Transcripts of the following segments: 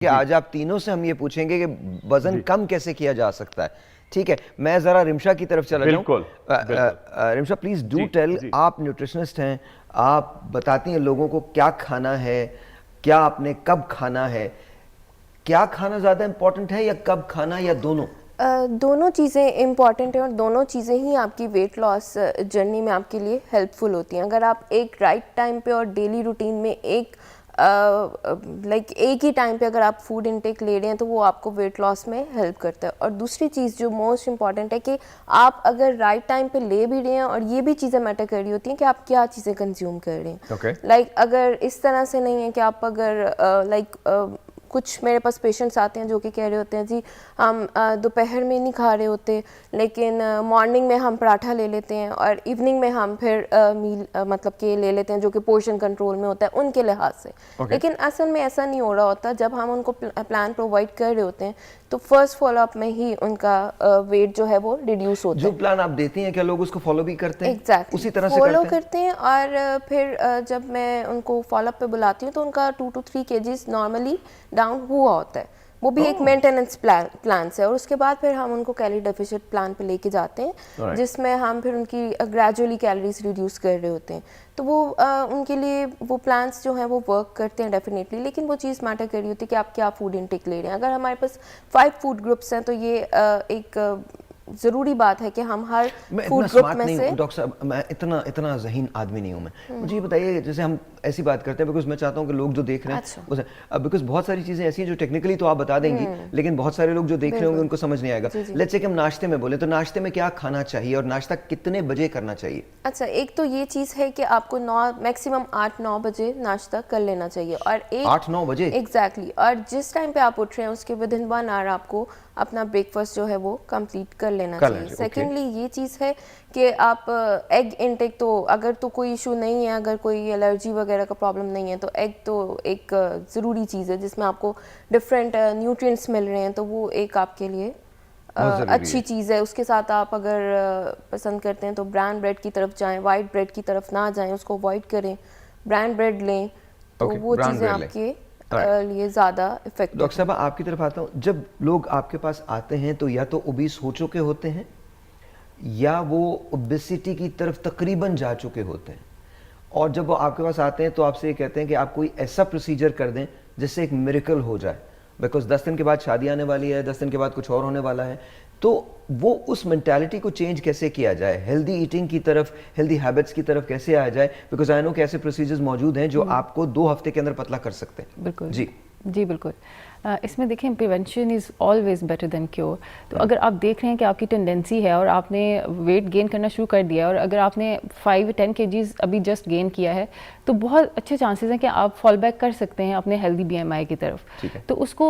कि आज आप तीनों से हम ये पूछेंगे कि वजन कम कैसे किया जा सकता है। ठीक है, मैं जरा रिमशा की तरफ चला जाऊं। बिल्कुल, बिल्कुल। रिमशा प्लीज डू जी, टेल, जी। आप न्यूट्रिशनिस्ट हैं, आप बताती हैं लोगों को क्या खाना है, क्या आपने कब खाना है, क्या खाना ज्यादा इंपॉर्टेंट है या कब खाना या दोनों? दोनों चीज़ें इम्पॉर्टेंट हैं और दोनों चीज़ें ही आपकी वेट लॉस जर्नी में आपके लिए हेल्पफुल होती हैं। अगर आप एक राइट टाइम पे और डेली रूटीन में एक एक ही टाइम पे अगर आप फूड इनटेक ले रहे हैं तो वो आपको वेट लॉस में हेल्प करता है। और दूसरी चीज़ जो मोस्ट इम्पॉर्टेंट है कि आप अगर राइट टाइम पे ले भी रहे हैं, और ये भी चीज़ें मैटर कर रही होती हैं कि आप क्या चीज़ें कंज्यूम कर रहे हैं। लाइक अगर इस तरह से नहीं है कि आप अगर कुछ मेरे पास पेशेंट्स आते हैं जो कि कह रहे होते हैं जी हम दोपहर में नहीं खा रहे होते, लेकिन मॉर्निंग में हम पराठा ले लेते हैं और इवनिंग में हम फिर मील मतलब कि ले लेते हैं जो कि पोर्शन कंट्रोल में होता है उनके लिहाज से। लेकिन असल में ऐसा नहीं हो रहा होता। जब हम उनको प्लान प्रोवाइड कर रहे होते हैं तो फर्स्ट फॉलोअप में ही उनका वेट जो है वो रिड्यूस होता है। जो प्लान आप देती हैं क्या लोग उसको फॉलो भी करते हैं? एग्जैक्टली, उसी तरह से फॉलो करते हैं। और फिर जब मैं उनको फॉलोअप पे बुलाती हूँ तो उनका 2 to 3 kgs नॉर्मली डाउन हुआ होता है। वो भी एक मेंटेनेंस प्लान से। और उसके बाद फिर हम उनको कैलोरी डेफिसिट प्लान पे लेके जाते हैं जिसमें हम फिर उनकी ग्रेजुअली कैलोरीज रिड्यूस कर रहे होते हैं। तो वो उनके लिए वो प्लान्स जो हैं वो वर्क करते हैं डेफिनेटली। लेकिन वो चीज़ मैटर कर रही होती है कि आप क्या फूड इनटेक ले रहे हैं। अगर हमारे पास 5 फूड ग्रुप्स हैं तो ये एक ज़रूरी बात है कि हम हर फूड ग्रुप में से। डॉक्टर साहब, मैं इतना ज़हीन आदमी नहीं हूँ मैं। मुझे ये बताइए, जैसे हम ऐसी बात करते हैं बिकॉज मैं चाहता हूँ कि लोग जो देख रहे हैं बिकॉज बहुत सारी चीज़ें ऐसी हैं जो टेक्निकली तो आप बता देंगी लेकिन बहुत सारे लोग जो देख रहे होंगे उनको समझ नहीं आएगा। लेट्स से कि हम नाश्ते में बोले तो नाश्ते में क्या खाना चाहिए और नाश्ता कितने बजे करना चाहिए? अच्छा, एक तो ये चीज़ है कि आपको 9 मैक्सिमम 8-9 बजे नाश्ता कर लेना चाहिए। और 8-9 बजे एग्जैक्टली। और जिस टाइम पे आप उठ रहे हैं उसके विद इन 1 आवर आपको अपना ब्रेकफास्ट जो है वो कंप्लीट कर लेना चाहिए। सेकेंडली ये चीज़ है कि आप एग इनटेक तो अगर तो कोई इशू नहीं है, अगर कोई एलर्जी वगैरह का प्रॉब्लम नहीं है तो एग तो एक ज़रूरी चीज़ है जिसमें आपको डिफरेंट न्यूट्रिएंट्स मिल रहे हैं, तो वो एक आपके लिए अच्छी चीज़ है। उसके साथ आप अगर पसंद करते हैं तो ब्राउन ब्रेड की तरफ जाएं, वाइट ब्रेड की तरफ ना जाएं, उसको अवॉइड करें, ब्राउन ब्रेड लें तो वो चीज़ें आपके लिए ज़्यादा इफेक्टिव। डॉक्टर साहब आपकी तरफ आता हूँ, जब लोग आपके पास आते हैं तो या तो ओबीस हो चुके होते हैं या वो ओबेसिटी की तरफ तकरीबन जा चुके होते हैं, और जब वो आपके पास आते हैं तो आपसे ये कहते हैं कि आप कोई ऐसा प्रोसीजर कर दें जिससे एक मिरेकल हो जाए, बिकॉज 10 दिन के बाद शादी आने वाली है, 10 दिन के बाद कुछ और होने वाला है। तो वो उस मेंटालिटी को चेंज कैसे किया जाए, हेल्दी ईटिंग की तरफ, हेल्दी हैबिट्स की तरफ कैसे आया जाए? बिकॉज आई नो कि ऐसे प्रोसीजर्स मौजूद हैं जो आपको 2 हफ्ते के अंदर पतला कर सकते हैं। बिल्कुल जी जी बिल्कुल। इसमें देखें, prevention is always better than cure. तो अगर आप देख रहे हैं कि आपकी टेंडेंसी है और आपने वेट गेन करना शुरू कर दिया है और अगर आपने 5-10 kgs अभी जस्ट गेन किया है तो बहुत अच्छे चांसेस हैं कि आप फॉल बैक कर सकते हैं अपने हेल्दी BMI की तरफ। तो उसको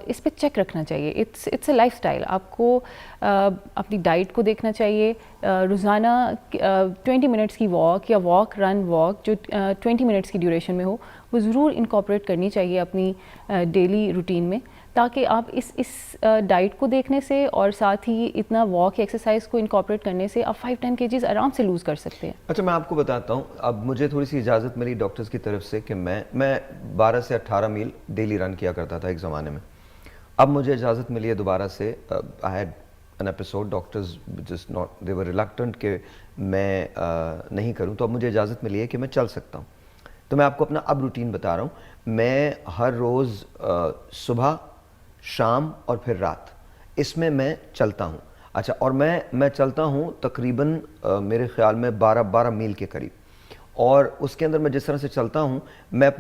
इस पे चेक रखना चाहिए। It's a lifestyle. आपको अपनी डाइट को देखना चाहिए। रोज़ाना 20 मिनट्स की वॉक या रन वॉक जो 20 मिनट्स की ड्यूरेशन में हो वो ज़रूर इनकॉर्पोरेट करनी चाहिए अपनी डेली रूटीन में, ताकि आप इस डाइट को देखने से और साथ ही इतना वॉक एक्सरसाइज को इनकॉर्पोरेट करने से आप 5-10 kgs आराम से लूज़ कर सकते हैं। अच्छा, मैं आपको बताता हूँ, अब मुझे थोड़ी सी इजाज़त मिली डॉक्टर्स की तरफ से कि मैं 12 से 18 मील डेली रन किया करता था एक ज़माने में। अब मुझे इजाज़त मिली है दोबारा से। I had an episode, doctors just not, they were reluctant कि मैं नहीं करूँ, तो अब मुझे इजाज़त मिली है कि मैं चल सकता हूँ। तो मैं आपको अपना अब रूटीन बता रहा हूँ। मैं हर रोज़ सुबह, शाम और फिर रात, इसमें मैं चलता हूँ। अच्छा, और मैं चलता हूँ तकरीबन मेरे ख्याल में 12 मील के करीब। और उसके अंदर मैं जिस तरह से चलता हूँ, मैं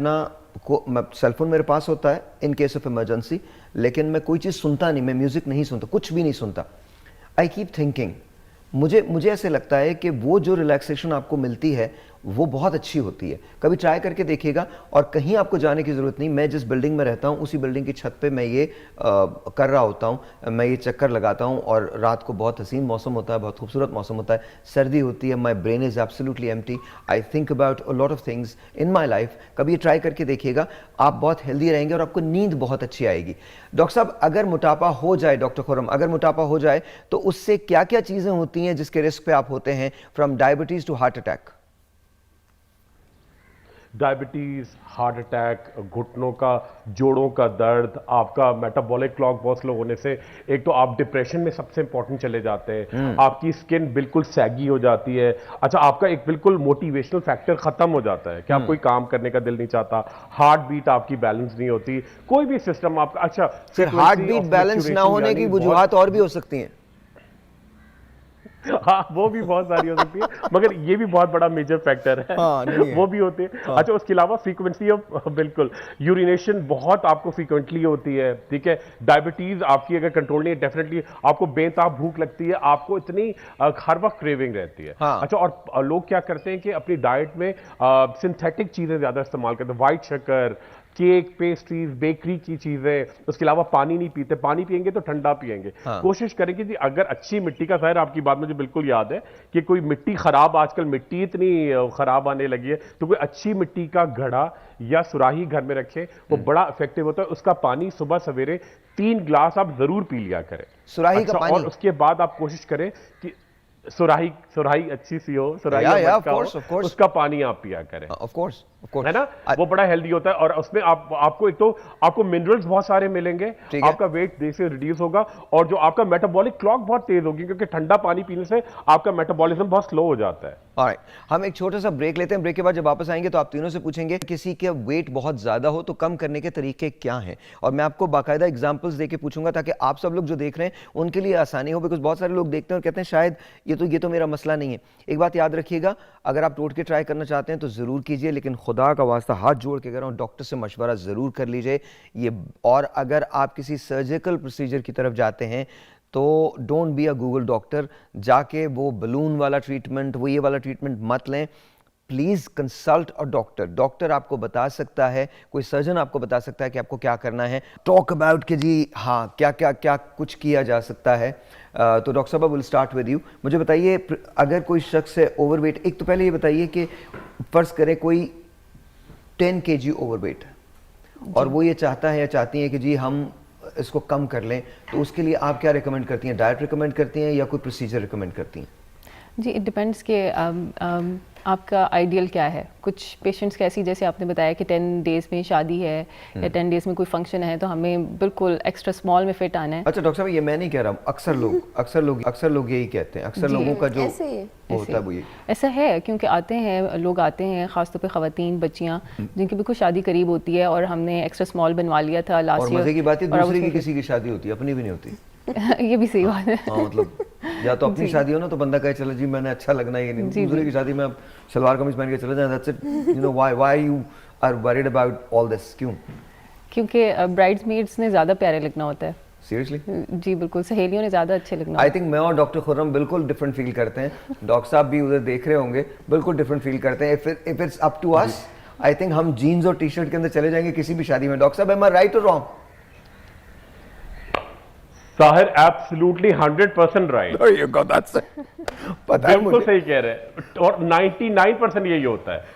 मैं सेलफोन मेरे पास होता है इन केस ऑफ इमरजेंसी, लेकिन मैं कोई चीज़ सुनता नहीं, मैं म्यूज़िक नहीं सुनता, कुछ भी नहीं सुनता। I keep thinking. मुझे ऐसे लगता है कि वो जो रिलैक्सेशन आपको मिलती है वो बहुत अच्छी होती है। कभी ट्राई करके देखिएगा, और कहीं आपको जाने की ज़रूरत नहीं। मैं जिस बिल्डिंग में रहता हूँ उसी बिल्डिंग की छत पे मैं ये कर रहा होता हूँ, मैं ये चक्कर लगाता हूँ। और रात को बहुत हसीन मौसम होता है, बहुत खूबसूरत मौसम होता है, सर्दी होती है, my brain is absolutely empty, I think about a lot of things in my life. कभी ये ट्राई करके देखिएगा, आप बहुत हेल्दी रहेंगे और आपको नींद बहुत अच्छी आएगी। डॉक्टर साहब, अगर मोटापा हो जाए, डॉक्टर खुर्रम, अगर मोटापा हो जाए तो उससे क्या क्या चीज़ें होती हैं जिसके रिस्क पे आप होते हैं, from diabetes to heart attack? Diabetes, heart attack, घुटनों का, जोड़ों का दर्द, आपका मेटाबॉलिक क्लॉक बहुत स्लो होने से एक तो आप डिप्रेशन में सबसे इंपॉर्टेंट चले जाते हैं, आपकी स्किन बिल्कुल सैगी हो जाती है। अच्छा, आपका एक बिल्कुल मोटिवेशनल फैक्टर खत्म हो जाता है कि आप कोई काम करने का दिल नहीं चाहता, हार्ट बीट आपकी बैलेंस नहीं होती, कोई भी सिस्टम आपका। अच्छा, फिर heart frequency beat of balance ना fluctuation होने यानी की बहुत- वजूहात और भी हो सकती हैं। हाँ, वो भी बहुत सारी हो सकती है, मगर ये भी बहुत बड़ा मेजर फैक्टर है। हाँ, नहीं है। वो भी होते हैं। अच्छा, उसके अलावा फ्रीक्वेंसी ऑफ, बिल्कुल, यूरिनेशन बहुत आपको फ्रीक्वेंटली होती है, ठीक है। डायबिटीज आपकी अगर कंट्रोल नहीं है, डेफिनेटली आपको बेताब भूख लगती है, आपको इतनी हर वक्त क्रेविंग रहती है। हाँ। अच्छा, और लोग क्या करते हैं कि अपनी डाइट में सिंथेटिक चीजें ज्यादा इस्तेमाल करते हैं, व्हाइट शक्कर, केक, पेस्ट्रीज, बेकरी की चीजें। उसके अलावा पानी नहीं पीते, पानी पिएंगे तो ठंडा पिएंगे। हाँ। कोशिश करेंगे कि अगर अच्छी मिट्टी का, ज़ाहिर आपकी बात मुझे बिल्कुल याद है कि कोई मिट्टी खराब, आजकल मिट्टी इतनी खराब आने लगी है, तो कोई अच्छी मिट्टी का घड़ा या सुराही घर में रखें, वो बड़ा इफेक्टिव होता है। उसका पानी सुबह सवेरे 3 ग्लास आप जरूर पी लिया करें। सुराही का अच्छा, पानी? और उसके बाद आप कोशिश करें कि सुराही सुराही अच्छी सी हो, सुराही Yeah, या yeah, मटका of हो, course, of course. उसका पानी आप पिया करें, ऑफ कोर्स, ऑफ कोर्स, है ना। वो बड़ा हेल्दी होता है और उसमें आपको एक तो आपको मिनरल्स बहुत सारे मिलेंगे, ठीक है। आपका वेट देर से रिड्यूस होगा, और जो आपका मेटाबॉलिक क्लॉक बहुत तेज होगी, क्योंकि ठंडा पानी पीने से आपका मेटाबॉलिज्म बहुत स्लो हो जाता है। ऑलराइट, हम एक छोटा सा ब्रेक लेते हैं। ब्रेक के बाद जब वापस आएंगे तो आप तीनों से पूछेंगे किसी के वेट बहुत ज्यादा हो तो कम करने के तरीके क्या हैं, और मैं आपको बाकायदा एग्जांपल्स देके पूछूंगा ताकि आप सब लोग जो देख रहे हैं उनके लिए आसानी हो, बिकॉज बहुत सारे लोग देखते हैं और कहते हैं शायद ये तो मेरा मसला नहीं है। एक बात याद रखिएगा, अगर आप टोटके ट्राई करना चाहते हैं तो जरूर कीजिए, लेकिन खुदा का वास्ता हाथ जोड़ के कह रहा हूं, डॉक्टर से मशवरा जरूर कर लीजिए ये। और अगर आप किसी सर्जिकल प्रोसीजर की तरफ जाते हैं तो don't be a Google doctor, जाके वो बलून वाला ट्रीटमेंट, वो ये वाला ट्रीटमेंट मत लें। Please consult a doctor. Doctor आपको बता सकता है, कोई सर्जन आपको बता सकता है कि आपको क्या करना है। टॉक अबाउट कि जी हाँ क्या क्या क्या कुछ किया जा सकता है। तो डॉक्टर साहब, विल स्टार्ट विद यू। मुझे बताइए, अगर कोई शख्स है ओवरवेट, एक तो पहले ये बताइए कि फर्ज करें कोई 10 kg ओवरवेट और वो ये चाहता है या चाहती है कि जी हम इसको कम कर लें, तो उसके लिए आप क्या रिकमेंड करती हैं? डाइट रिकमेंड करती हैं या कोई प्रोसीजर रिकमेंड करती हैं? जी, इट डिपेंड्स कि आपका आइडियल क्या है। कुछ पेशेंट्स कैसी, जैसे आपने बताया कि 10 डेज़ में शादी है या 10 डेज़ में कोई फंक्शन है, तो हमें बिल्कुल एक्स्ट्रा स्मॉल में फिट आना है। अच्छा डॉक्टर साहब, ये मैं नहीं कह रहा हूँ, अक्सर लोग यही कहते हैं, अक्सर जी। लोगों का जो ऐसे ही है। होता है वो ये। ऐसा है, क्योंकि लोग आते हैं ख़ासतौर पे ख़वातीन, बच्चियाँ जिनकी बिल्कुल शादी करीब होती है, और हमने एक्स्ट्रा स्मॉल बनवा लिया था और लास्ट ईयर। मजे की बात है, दूसरे की किसी की शादी होती है, अपनी भी नहीं होती। ये भी सही बात है। हाँ, मतलब या तो अपनी शादी हो ना तो बंदा कहे चलो जी मैंने अच्छा लगना है, ये नहीं। जी, दूसरे की शादी में आप सलवार कमीज पहन के चले जाएं, that's it. You know why you are worried about all this? क्यों? क्योंकि ब्राइड्समेड्स ने ज़्यादा प्यारे लगना होता है। सीरियसली? जी बिल्कुल, सहेलियों ने ज़्यादा अच्छे लगना आई थिंक मैं और डॉक्टर खुर्रम बिल्कुल डिफरेंट फील करते हैं। डॉक्टर साहब भी उधर देख रहे होंगे, बिल्कुल डिफरेंट फील करते हैं। If it's up to us, I think हम जीन्स और टी शर्ट के अंदर चले जाएंगे किसी भी शादी में। डॉक्टर साहब, एम आई राइट और रॉन्ग? Sahir absolutely 100% right. पता है बिल्कुल मुझे। सही कह रहे हैं, और 99% यही होता है।